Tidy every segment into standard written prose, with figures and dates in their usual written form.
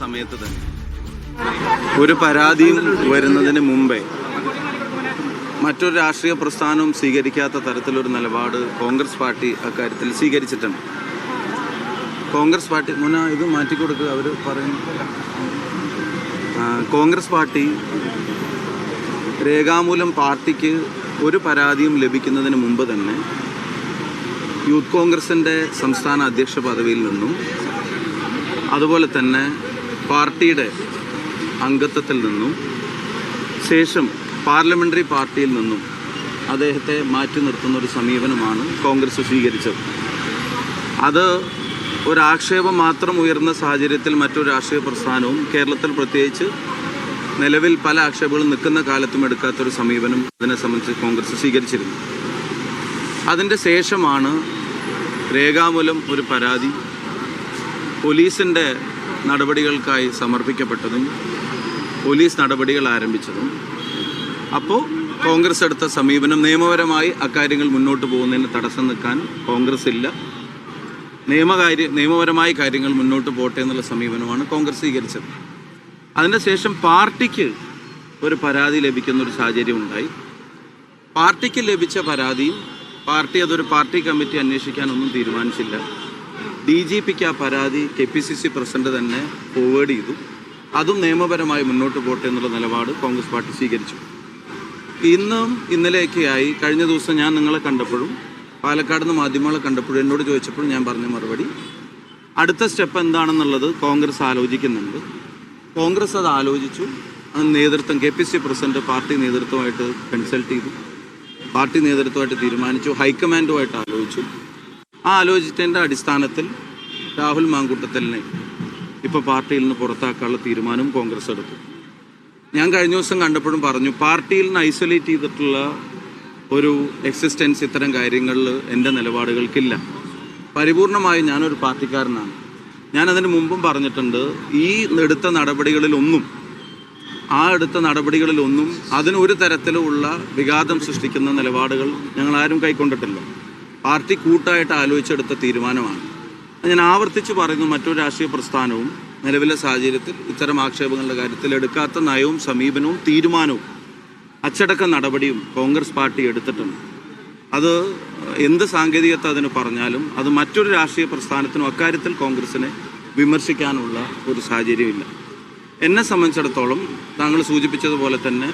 സമയത്ത് തന്നെ ഒരു പരാതിയും വരുന്നതിന് മുമ്പേ മറ്റൊരു രാഷ്ട്രീയ പ്രസ്ഥാനവും സ്വീകരിക്കാത്ത തരത്തിലൊരു നിലപാട് കോൺഗ്രസ് പാർട്ടി അക്കാര്യത്തിൽ സ്വീകരിച്ചിട്ടുണ്ട്. കോൺഗ്രസ് പാർട്ടി ഇത് മാറ്റിക്കൊടുക്കുക. അവർ പറയുന്നു കോൺഗ്രസ് പാർട്ടി രേഖാമൂലം പാർട്ടിക്ക് ഒരു പരാതിയും ലഭിക്കുന്നതിന് മുമ്പ് തന്നെ യൂത്ത് കോൺഗ്രസിൻ്റെ സംസ്ഥാന അധ്യക്ഷ പദവിയിൽ നിന്നും അതുപോലെ തന്നെ പാർട്ടിയുടെ അംഗത്വത്തിൽ നിന്നും ശേഷം പാർലമെൻ്ററി പാർട്ടിയിൽ നിന്നും അദ്ദേഹത്തെ മാറ്റി നിർത്തുന്ന ഒരു സമീപനമാണ് കോൺഗ്രസ് സ്വീകരിച്ചത്. അത് ഒരാക്ഷേപം മാത്രം ഉയർന്ന സാഹചര്യത്തിൽ മറ്റൊരു രാഷ്ട്രീയ പ്രസ്ഥാനവും കേരളത്തിൽ പ്രത്യേകിച്ച് നിലവിൽ പല ആക്ഷേപങ്ങളും നിൽക്കുന്ന കാലത്തും എടുക്കാത്തൊരു സമീപനം അതിനെ സംബന്ധിച്ച് കോൺഗ്രസ് സ്വീകരിച്ചിരുന്നു. അതിൻ്റെ ശേഷമാണ് രേഖാമൂലം ഒരു പരാതി പോലീസിൻ്റെ നടപടികൾക്കായി സമർപ്പിക്കപ്പെട്ടതും പോലീസ് നടപടികൾ ആരംഭിച്ചതും. അപ്പോൾ കോൺഗ്രസ് എടുത്ത സമീപനം നിയമപരമായി അക്കാര്യങ്ങൾ മുന്നോട്ട് പോകുന്നതിന് തടസ്സം നിൽക്കാൻ കോൺഗ്രസ് ഇല്ല, നിയമപരമായ കാര്യങ്ങൾ മുന്നോട്ട് പോട്ടെ എന്നുള്ള സമീപനമാണ് കോൺഗ്രസ് സ്വീകരിച്ചത്. അതിന് ശേഷം പാർട്ടിക്ക് ഒരു പരാതി ലഭിക്കുന്നൊരു സാഹചര്യം ഉണ്ടായി. പാർട്ടിക്ക് ലഭിച്ച പരാതിയും അതൊരു പാർട്ടി കമ്മിറ്റി അന്വേഷിക്കാനൊന്നും തീരുമാനിച്ചില്ല. DGPക്ക് ആ പരാതി KPCC പ്രസിഡന്റ് തന്നെ ഫോർവേഡ് ചെയ്തു. അതും നിയമപരമായി മുന്നോട്ട് പോട്ടെ എന്നുള്ള നിലപാട് കോൺഗ്രസ് പാർട്ടി സ്വീകരിച്ചു. ഇന്നും ഇന്നലെയൊക്കെയായി കഴിഞ്ഞ ദിവസം ഞാൻ നിങ്ങളെ കണ്ടപ്പോഴും പാലക്കാട് നിന്ന് മാധ്യമങ്ങളെ കണ്ടപ്പോഴും എന്നോട് ചോദിച്ചപ്പോഴും ഞാൻ പറഞ്ഞ മറുപടി അടുത്ത സ്റ്റെപ്പ് എന്താണെന്നുള്ളത് കോൺഗ്രസ് ആലോചിക്കുന്നുണ്ട്. കോൺഗ്രസ് അത് ആലോചിച്ചു. നേതൃത്വം KPCC പ്രസിഡന്റ് പാർട്ടി നേതൃത്വമായിട്ട് കൺസൾട്ട് ചെയ്തു, പാർട്ടി നേതൃത്വമായിട്ട് തീരുമാനിച്ചു, ഹൈക്കമാൻഡുമായിട്ട് ആലോചിച്ചു. ആ ആലോചിച്ചതിൻ്റെ അടിസ്ഥാനത്തിൽ രാഹുൽ മാങ്കൂട്ടത്തലിനെ ഇപ്പോൾ പാർട്ടിയിൽ നിന്ന് പുറത്താക്കാനുള്ള തീരുമാനം കോൺഗ്രസ് എടുത്തു. ഞാൻ കഴിഞ്ഞ ദിവസം കണ്ടപ്പോഴും പറഞ്ഞു, പാർട്ടിയിൽ നിന്ന് ഐസൊലേറ്റ് ചെയ്തിട്ടുള്ള ഒരു എക്സിസ്റ്റൻസ് ഇത്തരം കാര്യങ്ങളിൽ എൻ്റെ നിലപാടുകൾക്കില്ല. പരിപൂർണമായും ഞാനൊരു പാർട്ടിക്കാരനാണ്. ഞാനതിന് മുമ്പും പറഞ്ഞിട്ടുണ്ട്, ഈ എടുത്ത നടപടികളിലൊന്നും അതിനൊരു തരത്തിലുമുള്ള വിഘാതം സൃഷ്ടിക്കുന്ന നിലപാടുകൾ ഞങ്ങളാരും കൈക്കൊണ്ടിട്ടില്ല. പാർട്ടി കൂട്ടായിട്ട് ആലോചിച്ചെടുത്ത തീരുമാനമാണ്. ഞാൻ ആവർത്തിച്ച് പറയുന്നു, മറ്റൊരു രാഷ്ട്രീയ പ്രസ്ഥാനവും നിലവിലെ സാഹചര്യത്തിൽ ഇത്തരം ആക്ഷേപങ്ങളുടെ കാര്യത്തിൽ എടുക്കാത്ത നയവും സമീപനവും തീരുമാനവും അച്ചടക്ക നടപടിയും കോൺഗ്രസ് പാർട്ടി എടുത്തിട്ടുണ്ട്. അത് എന്ത് സാങ്കേതികത അതിന് പറഞ്ഞാലും അത് മറ്റൊരു രാഷ്ട്രീയ പ്രസ്ഥാനത്തിനും അക്കാര്യത്തിൽ കോൺഗ്രസിനെ വിമർശിക്കാനുള്ള ഒരു സാഹചര്യമില്ല. എന്നെ സംബന്ധിച്ചിടത്തോളം താങ്കൾ സൂചിപ്പിച്ചതുപോലെ തന്നെ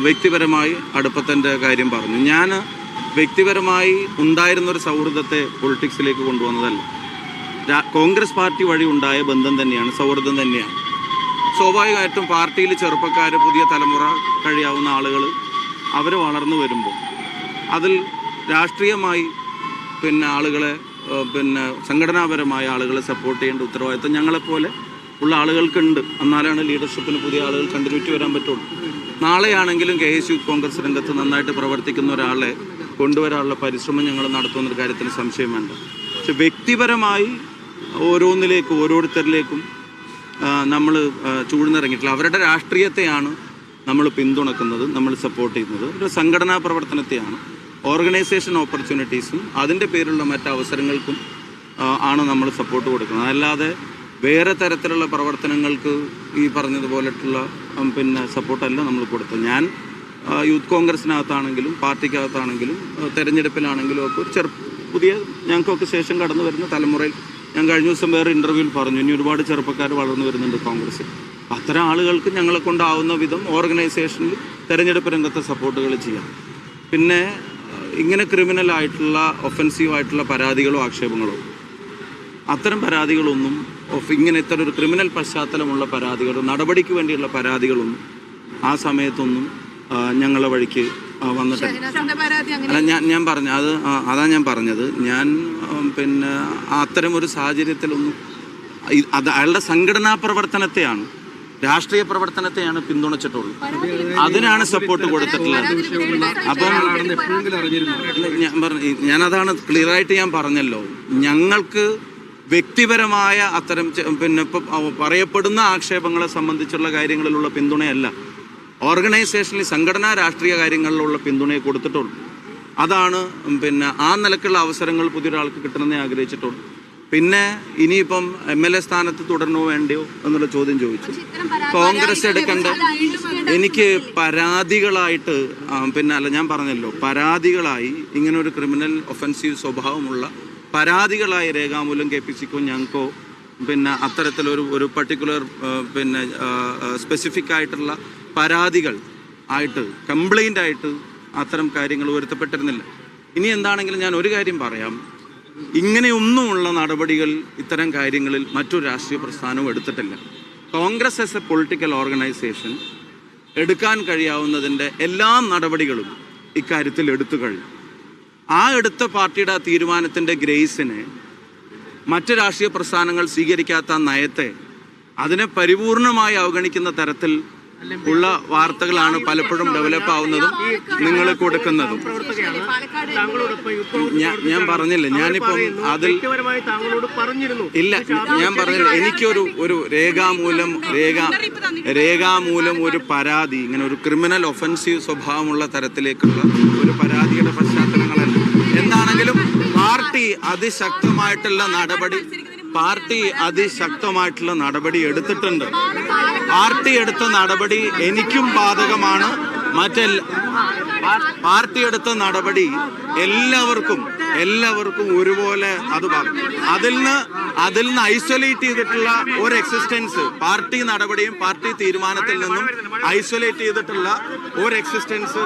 വ്യക്തിപരമായി അടുപ്പത്തിൻ്റെ കാര്യം പറഞ്ഞു. ഞാൻ വ്യക്തിപരമായി ഉണ്ടായിരുന്നൊരു സൗഹൃദത്തെ പൊളിറ്റിക്സിലേക്ക് കൊണ്ടുവന്നതല്ല. കോൺഗ്രസ് പാർട്ടി വഴി ഉണ്ടായ ബന്ധം തന്നെയാണ്, സൗഹൃദം തന്നെയാണ്. സ്വാഭാവികമായിട്ടും പാർട്ടിയിൽ ചെറുപ്പക്കാർ, പുതിയ തലമുറ കഴിയാവുന്ന ആളുകൾ അവർ വളർന്നു വരുമ്പോൾ അതിൽ രാഷ്ട്രീയമായി ആളുകളെ സംഘടനാപരമായ ആളുകളെ സപ്പോർട്ട് ചെയ്യേണ്ട ഉത്തരവാദിത്വം ഞങ്ങളെപ്പോലെ ഉള്ള ആളുകൾക്കുണ്ട്. എന്നാലാണ് ലീഡർഷിപ്പിന് പുതിയ ആളുകൾ കണ്ടിന്യൂറ്റി വരാൻ പറ്റുള്ളൂ. നാളെയാണെങ്കിലും KS യൂത്ത് കോൺഗ്രസ് രംഗത്ത് നന്നായിട്ട് പ്രവർത്തിക്കുന്ന ഒരാളെ കൊണ്ടുവരാനുള്ള പരിശ്രമം ഞങ്ങൾ നടത്തുന്നൊരു കാര്യത്തിന് സംശയം വേണ്ട. പക്ഷെ വ്യക്തിപരമായി ഓരോരുത്തരിലേക്കും നമ്മൾ ചൂഴ്ന്നിറങ്ങിയിട്ടില്ല. അവരുടെ രാഷ്ട്രീയത്തെയാണ് നമ്മൾ പിന്തുണക്കുന്നത്, നമ്മൾ സപ്പോർട്ട് ചെയ്യുന്നത്. ഒരു സംഘടനാ പ്രവർത്തനത്തെയാണ്, ഓർഗനൈസേഷൻ ഓപ്പർച്യൂണിറ്റീസും അതിൻ്റെ പേരിലുള്ള മറ്റ് അവസരങ്ങൾക്കും ആണ് നമ്മൾ സപ്പോർട്ട് കൊടുക്കുന്നത്. അല്ലാതെ വേറെ തരത്തിലുള്ള പ്രവർത്തനങ്ങൾക്ക് ഈ പറഞ്ഞതുപോലെയുള്ള സപ്പോർട്ടല്ല നമ്മൾ കൊടുത്തത്. ഞാൻ യൂത്ത് കോൺഗ്രസിനകത്താണെങ്കിലും പാർട്ടിക്കകത്താണെങ്കിലും തെരഞ്ഞെടുപ്പിലാണെങ്കിലും ഒക്കെ ഒരു പുതിയ ഞങ്ങൾക്കൊക്കെ ശേഷം കടന്നു വരുന്ന തലമുറയിൽ ഞാൻ കഴിഞ്ഞ ദിവസം വേറെ ഇൻ്റർവ്യൂവിൽ പറഞ്ഞു, ഇനി ഒരുപാട് ചെറുപ്പക്കാർ വളർന്നു വരുന്നുണ്ട് കോൺഗ്രസ്സിൽ. അത്തരം ആളുകൾക്ക് ഞങ്ങളെ കൊണ്ടാവുന്ന വിധം ഓർഗനൈസേഷനിൽ തെരഞ്ഞെടുപ്പ് രംഗത്തെ സപ്പോർട്ടുകൾ ചെയ്യാം. പിന്നെ ഇങ്ങനെ ക്രിമിനലായിട്ടുള്ള ഒഫൻസീവായിട്ടുള്ള പരാതികളോ ആക്ഷേപങ്ങളോ അത്തരം പരാതികളൊന്നും ഇത്തരം ഒരു ക്രിമിനൽ പശ്ചാത്തലമുള്ള പരാതികളോ നടപടിക്ക് വേണ്ടിയുള്ള പരാതികളൊന്നും ആ സമയത്തൊന്നും ഞങ്ങളുടെ വഴിക്ക് വന്നിട്ടില്ല. ഞാൻ പറഞ്ഞ അതാ ഞാൻ പറഞ്ഞത്. ഞാൻ അത്തരം ഒരു സാഹചര്യത്തിലൊന്നും അത് അയാളുടെ സംഘടനാ പ്രവർത്തനത്തെയാണ്, രാഷ്ട്രീയ പ്രവർത്തനത്തെയാണ് പിന്തുണച്ചിട്ടുള്ളൂ. അതിനാണ് സപ്പോർട്ട് കൊടുത്തിട്ടുള്ളത്. അപ്പം ഞാനതാണ് ക്ലിയറായിട്ട് ഞാൻ പറഞ്ഞല്ലോ. ഞങ്ങൾക്ക് വ്യക്തിപരമായ അത്തരം ഇപ്പം പറയപ്പെടുന്ന ആക്ഷേപങ്ങളെ സംബന്ധിച്ചുള്ള കാര്യങ്ങളിലുള്ള പിന്തുണയല്ല, ഓർഗനൈസേഷനിൽ സംഘടനാ രാഷ്ട്രീയ കാര്യങ്ങളിലുള്ള പിന്തുണയെ കൊടുത്തിട്ടുള്ളൂ. അതാണ് ആ നിലക്കുള്ള അവസരങ്ങൾ പുതിയൊരാൾക്ക് കിട്ടണമെന്നേ ആഗ്രഹിച്ചിട്ടുള്ളൂ. പിന്നെ ഇനിയിപ്പം MLA സ്ഥാനത്ത് തുടരണോ വേണ്ടയോ എന്നുള്ള ചോദ്യം ചോദിച്ചു. കോൺഗ്രസ് എടുക്കേണ്ട എനിക്ക് പരാതികളായിട്ട് ഞാൻ പറഞ്ഞല്ലോ, പരാതികളായി ഇങ്ങനൊരു ക്രിമിനൽ ഒഫൻസീവ് സ്വഭാവമുള്ള പരാതികളായി രേഖാമൂലം KPCക്കോ ഞങ്ങൾക്കോ അത്തരത്തിലൊരു പർട്ടിക്കുലർ സ്പെസിഫിക് ആയിട്ടുള്ള പരാതികൾ ആയിട്ട് കംപ്ലൈൻ്റ് ആയിട്ട് അത്തരം കാര്യങ്ങൾ ഉയർത്തപ്പെട്ടിരുന്നില്ല. ഇനി എന്താണെങ്കിലും ഞാൻ ഒരു കാര്യം പറയാം, ഇങ്ങനെയൊന്നുമുള്ള നടപടികൾ ഇത്തരം കാര്യങ്ങളിൽ മറ്റൊരു രാഷ്ട്രീയ പ്രസ്ഥാനവും എടുത്തിട്ടില്ല. Congress as A political organisation എടുക്കാൻ കഴിയാവുന്നതിൻ്റെ എല്ലാ നടപടികളും ഇക്കാര്യത്തിൽ എടുത്തു കഴിഞ്ഞു. ആ എടുത്ത പാർട്ടിയുടെ തീരുമാനത്തിൻ്റെ ഗ്രേസിനെ മറ്റ് രാഷ്ട്രീയ പ്രസ്ഥാനങ്ങൾ സ്വീകരിക്കാത്ത നയത്തെ അതിനെ പരിപൂർണമായി അവഗണിക്കുന്ന തരത്തിൽ ഉള്ള വാർത്തകളാണ് പലപ്പോഴും ഡെവലപ്പ് ആവുന്നതും നിങ്ങൾ കൊടുക്കുന്നതും. ഞാൻ പറഞ്ഞില്ല, ഞാനിപ്പം അതിൽ ഇല്ല, ഞാൻ പറഞ്ഞില്ല. എനിക്കൊരു രേഖാമൂലം ഒരു പരാതി, ഇങ്ങനെ ഒരു ക്രിമിനൽ ഒഫൻസീവ് സ്വഭാവമുള്ള തരത്തിലേക്കുള്ള ഒരു പരാതിയുടെ പശ്ചാത്തലങ്ങളല്ല. എന്താണെങ്കിലും പാർട്ടി അതിശക്തമായിട്ടുള്ള നടപടി എടുത്തിട്ടുണ്ട്. പാർട്ടി എടുത്ത നടപടി എനിക്കും ബാധകമാണ്. പാർട്ടി എടുത്ത നടപടി എല്ലാവർക്കും ഒരുപോലെ അത് അതിൽ നിന്ന് ഐസൊലേറ്റ് ചെയ്തിട്ടുള്ള ഒരു എക്സിസ്റ്റൻസ്, പാർട്ടി നടപടിയും പാർട്ടി തീരുമാനത്തിൽ നിന്നും ഐസൊലേറ്റ് ചെയ്തിട്ടുള്ള ഒരു എക്സിസ്റ്റൻസ്